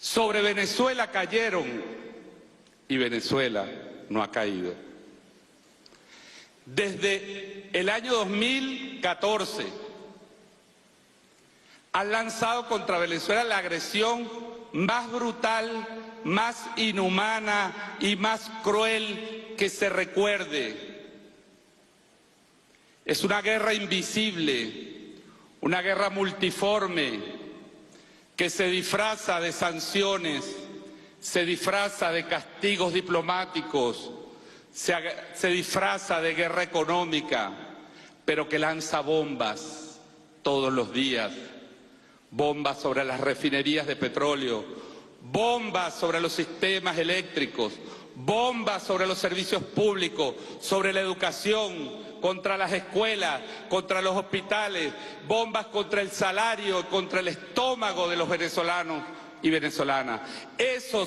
Sobre Venezuela cayeron y Venezuela no ha caído. Desde el año 2014 han lanzado contra Venezuela la agresión más brutal, más inhumana y más cruel que se recuerde. Es una guerra invisible, una guerra multiforme, que se disfraza de sanciones, se disfraza de castigos diplomáticos, se disfraza de guerra económica, pero que lanza bombas todos los días, bombas sobre las refinerías de petróleo, bombas sobre los sistemas eléctricos, bombas sobre los servicios públicos, sobre la educación, contra las escuelas, contra los hospitales, bombas contra el salario, contra el estómago de los venezolanos y venezolanas. Eso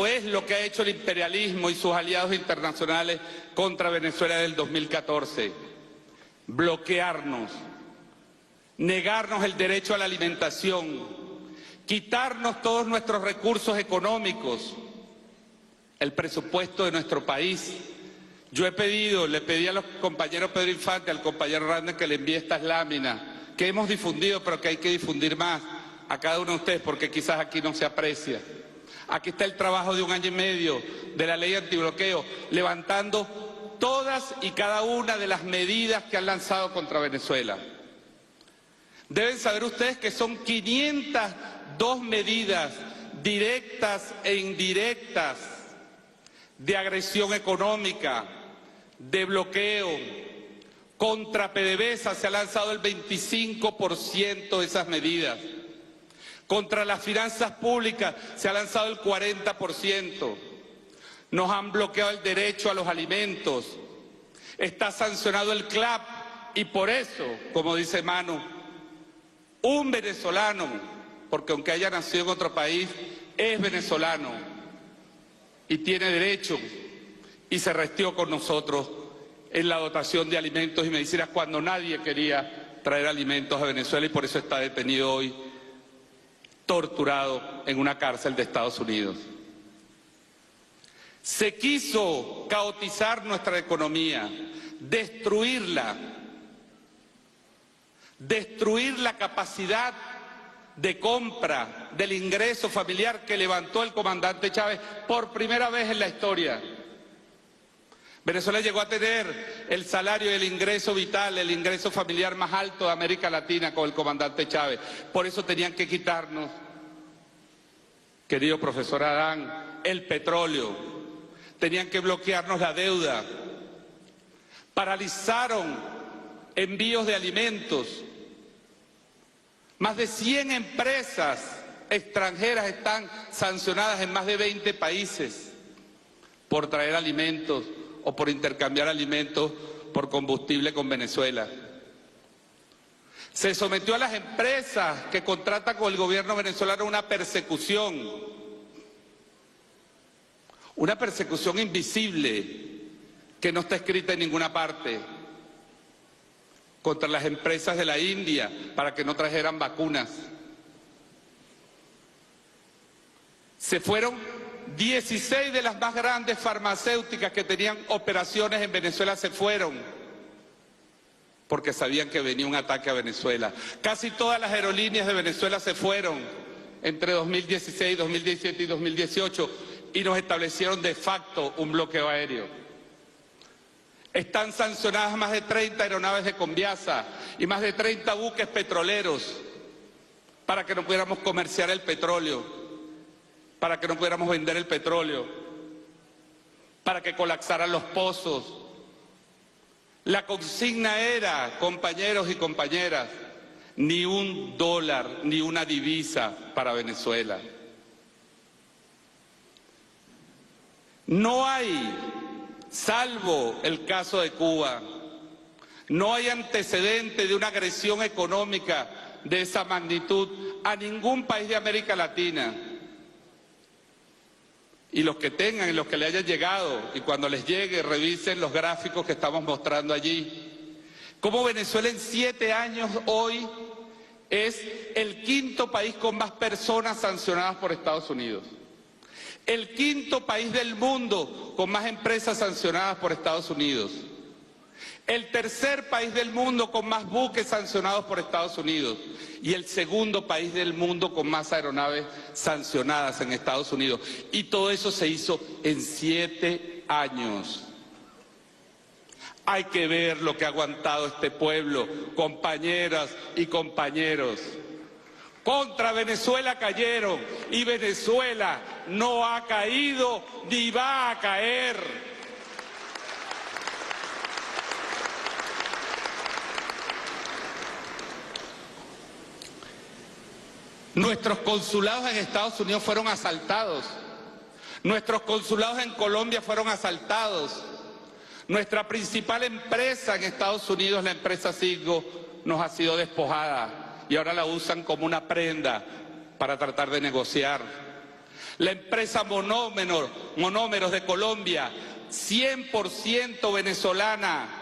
es lo que ha hecho el imperialismo y sus aliados internacionales contra Venezuela desde el 2014. Bloquearnos, negarnos el derecho a la alimentación, quitarnos todos nuestros recursos económicos, el presupuesto de nuestro país. Yo le pedí a los compañeros Pedro Infante, al compañero Hernández, que le envíe estas láminas, que hemos difundido, pero que hay que difundir más a cada uno de ustedes, porque quizás aquí no se aprecia. Aquí está el trabajo de 1 año y medio de la ley antibloqueo, levantando todas y cada una de las medidas que han lanzado contra Venezuela. Deben saber ustedes que son 502 medidas directas e indirectas de agresión económica, de bloqueo. Contra PDVSA se ha lanzado el 25% de esas medidas. Contra las finanzas públicas se ha lanzado el 40%. Nos han bloqueado el derecho a los alimentos. Está sancionado el CLAP y por eso, como dice Manu, un venezolano, porque aunque haya nacido en otro país, es venezolano y tiene derecho y se restió con nosotros en la dotación de alimentos y medicinas cuando nadie quería traer alimentos a Venezuela y por eso está detenido hoy, torturado en una cárcel de Estados Unidos. Se quiso caotizar nuestra economía, destruirla, destruir la capacidad de compra del ingreso familiar que levantó el comandante Chávez por primera vez en la historia. Venezuela llegó a tener el salario y el ingreso vital, el ingreso familiar más alto de América Latina con el comandante Chávez. Por eso tenían que quitarnos, querido profesor Adán, el petróleo. Tenían que bloquearnos la deuda. Paralizaron envíos de alimentos. Más de 100 empresas extranjeras están sancionadas en más de 20 países por traer alimentos o por intercambiar alimentos por combustible con Venezuela. Se sometió a las empresas que contratan con el gobierno venezolano a una persecución invisible que no está escrita en ninguna parte, contra las empresas de la India para que no trajeran vacunas. Se fueron 16 de las más grandes farmacéuticas que tenían operaciones en Venezuela, se fueron porque sabían que venía un ataque a Venezuela. Casi todas las aerolíneas de Venezuela se fueron entre 2016, 2017 y 2018 y nos establecieron de facto un bloqueo aéreo. Están sancionadas más de 30 aeronaves de Conviasa y más de 30 buques petroleros para que no pudiéramos comerciar el petróleo, para que no pudiéramos vender el petróleo, para que colapsaran los pozos. La consigna era, compañeros y compañeras, ni un dólar, ni una divisa para Venezuela. No hay, salvo el caso de Cuba, no hay antecedente de una agresión económica de esa magnitud a ningún país de América Latina. Y los que tengan y los que le hayan llegado, y cuando les llegue, revisen los gráficos que estamos mostrando allí. Cómo Venezuela en 7 años hoy es el quinto país con más personas sancionadas por Estados Unidos. El quinto país del mundo con más empresas sancionadas por Estados Unidos. El tercer país del mundo con más buques sancionados por Estados Unidos. Y el segundo país del mundo con más aeronaves sancionadas en Estados Unidos. Y todo eso se hizo en 7 años. Hay que ver lo que ha aguantado este pueblo, compañeras y compañeros. Contra Venezuela cayeron y Venezuela no ha caído ni va a caer. Nuestros consulados en Estados Unidos fueron asaltados. Nuestros consulados en Colombia fueron asaltados. Nuestra principal empresa en Estados Unidos, la empresa Citgo, nos ha sido despojada. Y ahora la usan como una prenda para tratar de negociar. La empresa Monómeros de Colombia, 100% venezolana,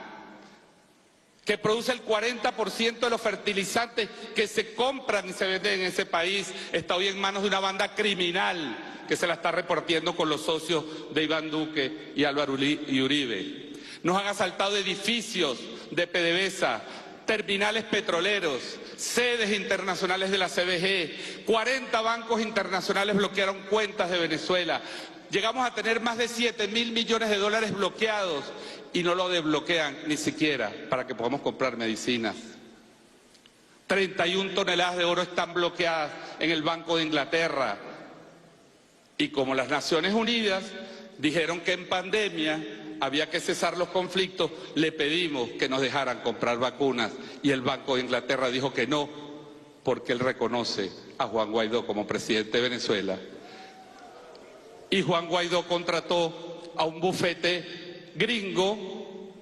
que produce el 40% de los fertilizantes que se compran y se venden en ese país, está hoy en manos de una banda criminal que se la está repartiendo con los socios de Iván Duque y Álvaro Uribe. Nos han asaltado edificios de PDVSA, terminales petroleros, sedes internacionales de la CBG, 40 bancos internacionales bloquearon cuentas de Venezuela. Llegamos a tener más de 7.000 millones de dólares bloqueados y no lo desbloquean ni siquiera para que podamos comprar medicinas. 31 toneladas de oro están bloqueadas en el Banco de Inglaterra. Y como las Naciones Unidas dijeron que en pandemia había que cesar los conflictos, le pedimos que nos dejaran comprar vacunas y el Banco de Inglaterra dijo que no, porque él reconoce a Juan Guaidó como presidente de Venezuela. Y Juan Guaidó contrató a un bufete gringo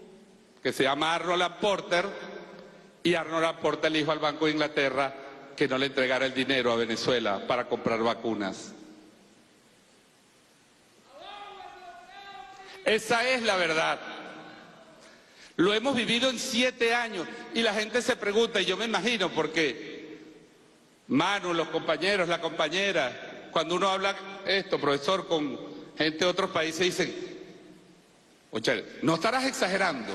que se llama Arnold & Porter, y Arnold & Porter le dijo al Banco de Inglaterra que no le entregara el dinero a Venezuela para comprar vacunas. Esa es la verdad. Lo hemos vivido en 7 años y la gente se pregunta, y yo me imagino, porque Manu, los compañeros, la compañera, cuando uno habla esto, profesor, con gente de otros países, dicen, oye, no estarás exagerando,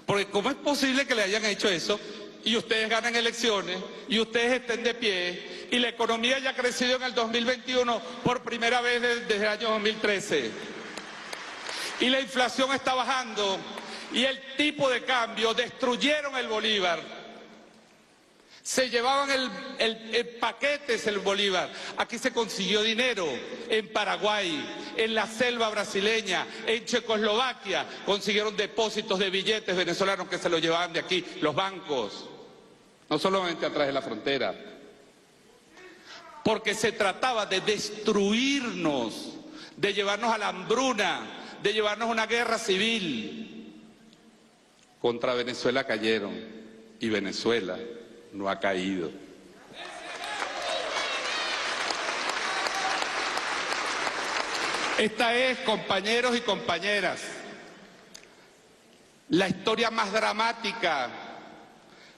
porque ¿cómo es posible que le hayan hecho eso y ustedes ganan elecciones y ustedes estén de pie y la economía haya crecido en el 2021 por primera vez desde el año 2013? Y la inflación está bajando y el tipo de cambio, destruyeron el bolívar. Se llevaban el paquetes el bolívar. Aquí se consiguió dinero en Paraguay, en la selva brasileña, en Checoslovaquia. Consiguieron depósitos de billetes venezolanos que se los llevaban de aquí, los bancos. No solamente atrás de la frontera. Porque se trataba de destruirnos, de llevarnos a la hambruna, de llevarnos a una guerra civil. Contra Venezuela cayeron y Venezuela no ha caído. Esta es, compañeros y compañeras, la historia más dramática,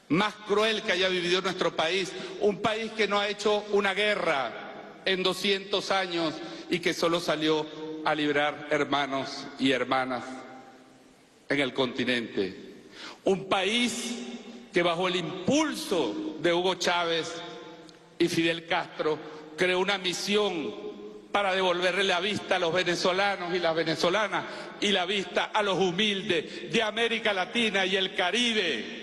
más cruel que haya vivido nuestro país. Un país que no ha hecho una guerra en 200 años y que solo salió a librar hermanos y hermanas en el continente. Un país que bajo el impulso de Hugo Chávez y Fidel Castro creó una misión para devolverle la vista a los venezolanos y las venezolanas y la vista a los humildes de América Latina y el Caribe.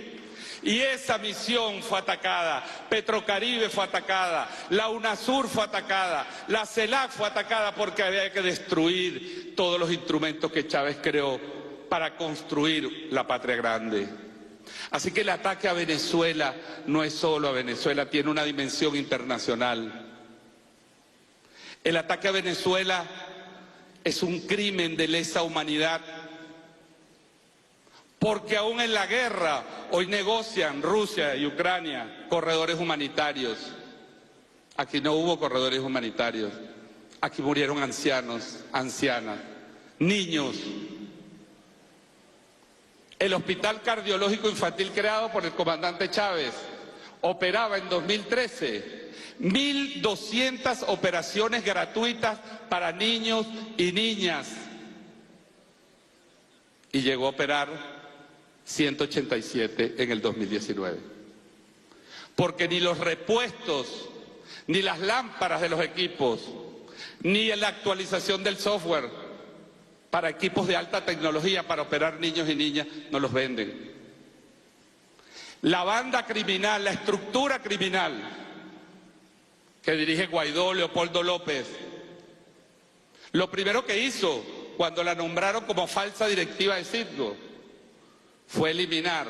Y esa misión fue atacada, Petrocaribe fue atacada, la UNASUR fue atacada, la CELAC fue atacada porque había que destruir todos los instrumentos que Chávez creó para construir la patria grande. Así que el ataque a Venezuela no es solo a Venezuela, tiene una dimensión internacional. El ataque a Venezuela es un crimen de lesa humanidad, porque aún en la guerra hoy negocian Rusia y Ucrania corredores humanitarios. Aquí no hubo corredores humanitarios, aquí murieron ancianos, ancianas, niños. El Hospital Cardiológico Infantil creado por el comandante Chávez, operaba en 2013 1.200 operaciones gratuitas para niños y niñas y llegó a operar 187 en el 2019. Porque ni los repuestos, ni las lámparas de los equipos, ni la actualización del software para equipos de alta tecnología para operar niños y niñas no los venden. La banda criminal, la estructura criminal que dirige Guaidó, Leopoldo López, lo primero que hizo cuando la nombraron como falsa directiva de Citgo fue eliminar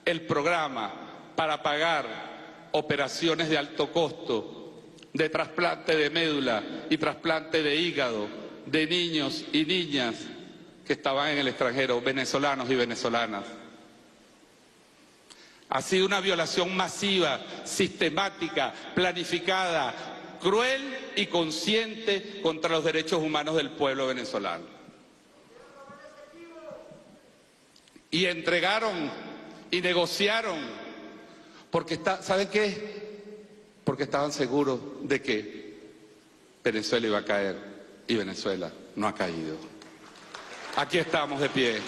el programa para pagar operaciones de alto costo de trasplante de médula y trasplante de hígado de niños y niñas que estaban en el extranjero, venezolanos y venezolanas. Ha sido una violación masiva, sistemática, planificada, cruel y consciente contra los derechos humanos del pueblo venezolano. Y entregaron y negociaron, porque ¿saben qué? Porque estaban seguros de que Venezuela iba a caer y Venezuela no ha caído. Aquí estamos de pie.